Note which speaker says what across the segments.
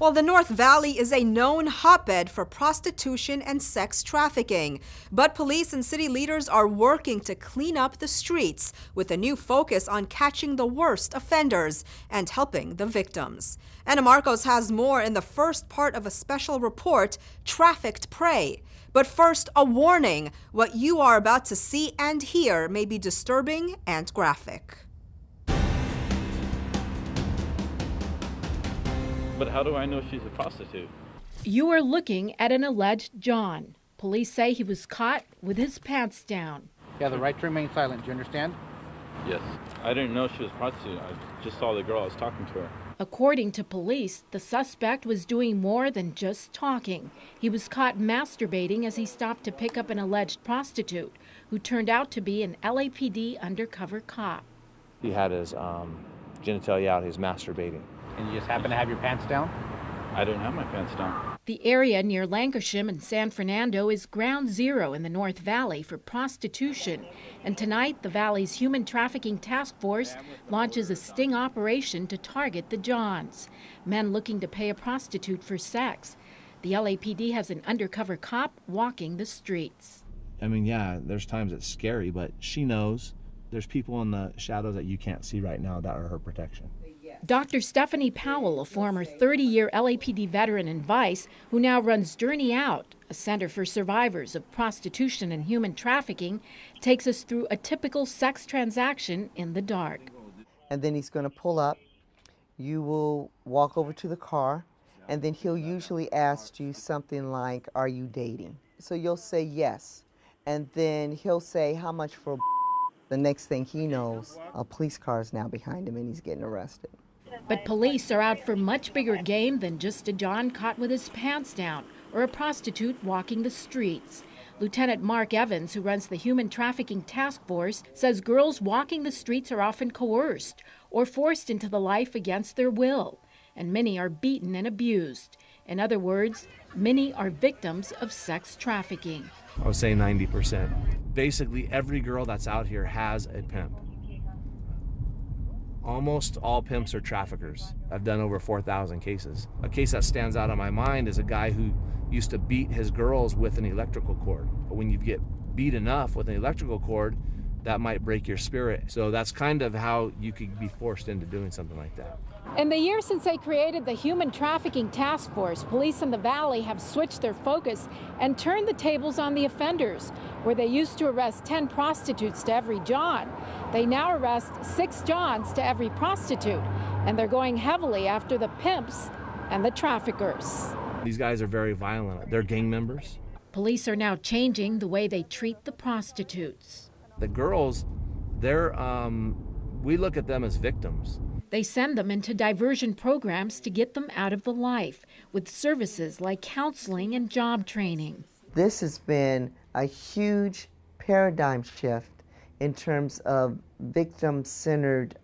Speaker 1: Well, the North Valley is a known hotbed for prostitution and sex trafficking. But police and city leaders are working to clean up the streets with a new focus on catching the worst offenders and helping the victims. Ana Marcos has more in the first part of a special report, Trafficked Prey. But first, a warning. What you are about to see and hear may be disturbing and graphic.
Speaker 2: But how do I know she's a prostitute?
Speaker 3: You are looking at an alleged John. Police say he was caught with his pants down.
Speaker 4: You have the right to remain silent. Do you understand?
Speaker 2: Yes. I didn't know she was a prostitute. I just saw the girl. I was talking to her.
Speaker 3: According to police, the suspect was doing more than just talking. He was caught masturbating as he stopped to pick up an alleged prostitute, who turned out to be an LAPD undercover cop.
Speaker 5: He had his genitalia out. He was masturbating.
Speaker 4: And you just happen to have your pants down?
Speaker 2: I don't have my pants down.
Speaker 3: The area near Lancashire and San Fernando is ground zero in the North Valley for prostitution. And tonight, the Valley's Human Trafficking Task Force launches a sting operation to target the Johns, men looking to pay a prostitute for sex. The LAPD has an undercover cop walking the streets.
Speaker 5: I mean, yeah, there's times it's scary, but she knows there's people in the shadows that you can't see right now that are her protection.
Speaker 3: Dr. Stephanie Powell, a former 30-year LAPD veteran in Vice, who now runs Journey Out, a center for survivors of prostitution and human trafficking, takes us through a typical sex transaction in the dark.
Speaker 6: And then he's going to pull up. You will walk over to the car, and then he'll usually ask you something like, "Are you dating?" So you'll say yes. And then he'll say, "How much for?" The next thing he knows, a police car is now behind him and he's getting arrested.
Speaker 3: But police are out for much bigger game than just a John caught with his pants down or a prostitute walking the streets. Lieutenant Mark Evans, who runs the Human Trafficking Task Force, says girls walking the streets are often coerced or forced into the life against their will, and many are beaten and abused. In other words, many are victims of sex trafficking.
Speaker 5: I would say 90%. Basically, every girl that's out here has a pimp. Almost all pimps are traffickers. I've done over 4,000 cases. A case that stands out on my mind is a guy who used to beat his girls with an electrical cord. But when you get beat enough with an electrical cord, that might break your spirit. So that's kind of how you could be forced into doing something like that.
Speaker 3: In the year since they created the Human Trafficking Task Force, police in the Valley have switched their focus and turned the tables on the offenders. Where they used to arrest 10 prostitutes to every John, they now arrest 6 Johns to every prostitute. And they're going heavily after the pimps and the traffickers.
Speaker 5: These guys are very violent. They're gang members.
Speaker 3: Police are now changing the way they treat the prostitutes.
Speaker 5: The girls, we look at them as victims.
Speaker 3: They send them into diversion programs to get them out of the life with services like counseling and job training.
Speaker 6: This has been a huge paradigm shift in terms of victim-centered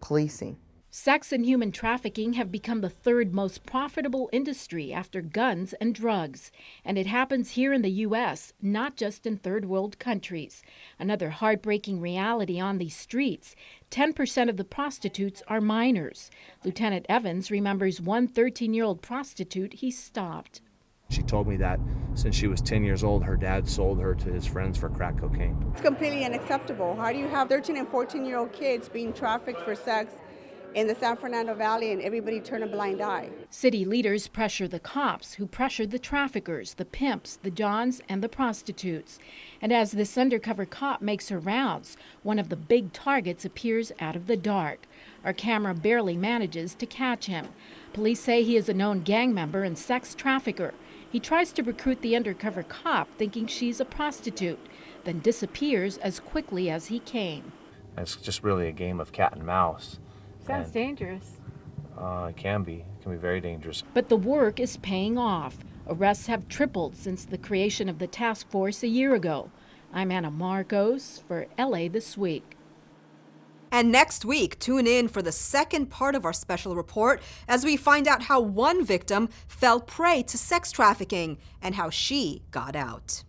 Speaker 6: policing.
Speaker 3: Sex and human trafficking have become the third most profitable industry after guns and drugs. And it happens here in the U.S., not just in third world countries. Another heartbreaking reality on these streets, 10% of the prostitutes are minors. Lieutenant Evans remembers one 13-year-old prostitute he stopped.
Speaker 5: She told me that since she was 10 years old, her dad sold her to his friends for crack cocaine.
Speaker 7: It's completely unacceptable. How do you have 13 and 14-year-old kids being trafficked for sex in the San Fernando Valley and everybody turn a blind eye?
Speaker 3: City leaders pressure the cops, who pressure the traffickers, the pimps, the Johns, and the prostitutes. And as this undercover cop makes her rounds, one of the big targets appears out of the dark. Our camera barely manages to catch him. Police say he is a known gang member and sex trafficker. He tries to recruit the undercover cop, thinking she's a prostitute, then disappears as quickly as he came.
Speaker 5: It's just really a game of cat and mouse.
Speaker 3: Sounds dangerous.
Speaker 5: It can be very dangerous.
Speaker 3: But the work is paying off. Arrests have tripled since the creation of the task force a year ago. I'm Ana Marcos for LA This Week.
Speaker 1: And next week, tune in for the second part of our special report as we find out how one victim fell prey to sex trafficking and how she got out.